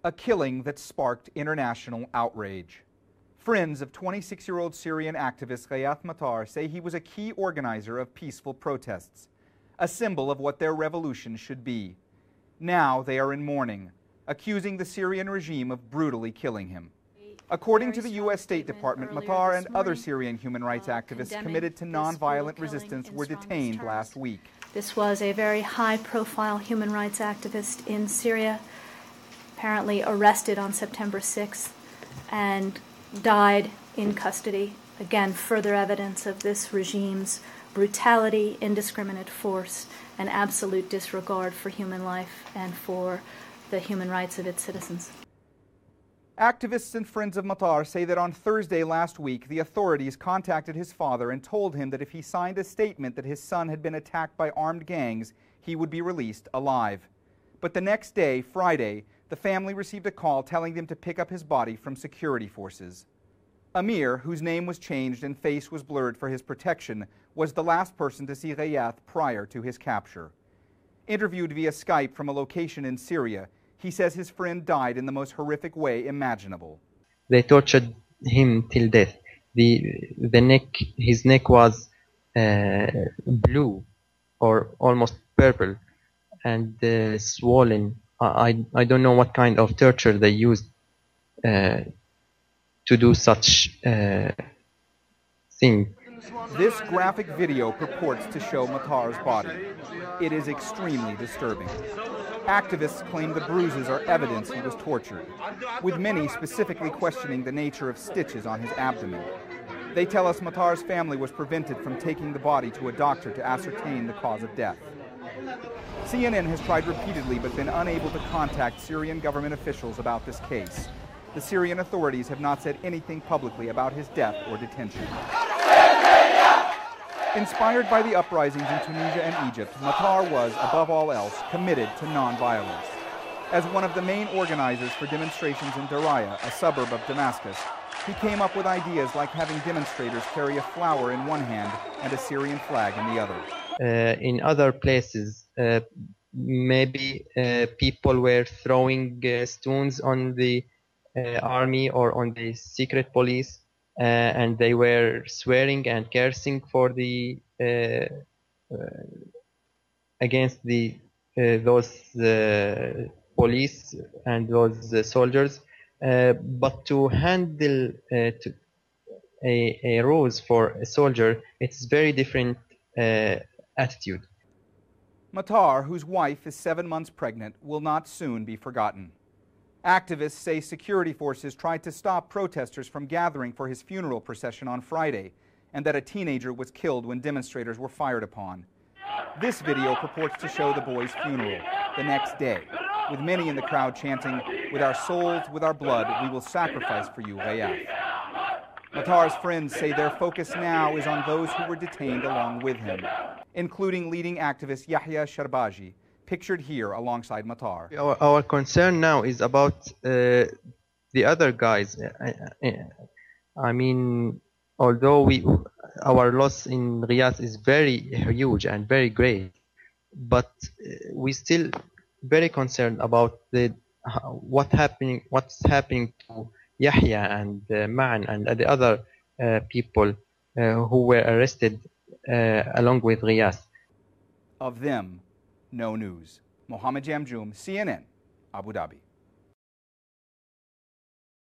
A killing that sparked international outrage. Friends of 26-year-old Syrian activist Ghayath Mattar say he was a key organizer of peaceful protests, a symbol of what their revolution should be. Now they are in mourning, accusing the Syrian regime of brutally killing him. According to the U.S. State Department, Mattar and other Syrian human rights activists committed to nonviolent resistance were detained last week. This was a very high-profile human rights activist in Syria, apparently arrested on September 6th and died in custody. Again, further evidence of this regime's brutality, indiscriminate force, and absolute disregard for human life and for the human rights of its citizens. Activists and friends of Mattar say that on Thursday last week, the authorities contacted his father and told him that if he signed a statement that his son had been attacked by armed gangs, he would be released alive. But the next day, Friday, the family received a call telling them to pick up his body from security forces. Amir, whose name was changed and face was blurred for his protection, was the last person to see Ghayath prior to his capture. Interviewed via Skype from a location in Syria, he says his friend died in the most horrific way imaginable. They tortured him till death. His neck was blue or almost purple and swollen. I don't know what kind of torture they used to do such thing. This graphic video purports to show Mattar's body. It is extremely disturbing. Activists claim the bruises are evidence he was tortured, with many specifically questioning the nature of stitches on his abdomen. They tell us Mattar's family was prevented from taking the body to a doctor to ascertain the cause of death. CNN has tried repeatedly but been unable to contact Syrian government officials about this case. The Syrian authorities have not said anything publicly about his death or detention. Inspired by the uprisings in Tunisia and Egypt, Mattar was, above all else, committed to nonviolence. As one of the main organizers for demonstrations in Daraya, a suburb of Damascus, he came up with ideas like having demonstrators carry a flower in one hand and a Syrian flag in the other. In other places, maybe people were throwing stones on the army or on the secret police, and they were swearing and cursing for the against those police and those soldiers. But to handle a rose for a soldier, it's very different attitude. Mattar, whose wife is 7 months pregnant, will not soon be forgotten. Activists say security forces tried to stop protesters from gathering for his funeral procession on Friday, and that a teenager was killed when demonstrators were fired upon. This video purports to show the boy's funeral the next day, with many in the crowd chanting, "With our souls, with our blood, we will sacrifice for you, Ghayath." Mattar's friends say their focus now is on those who were detained along with him, including leading activist Yahya Sharbaji, pictured here alongside Mattar. Our concern now is about the other guys. I mean, although our loss in Riyadh is very huge and very great, but we still very concerned about what's happening to Yahya and Ma'an and the other people who were arrested along with Riyadh. Of them, no news. Mohammed Jamjoom, CNN, Abu Dhabi.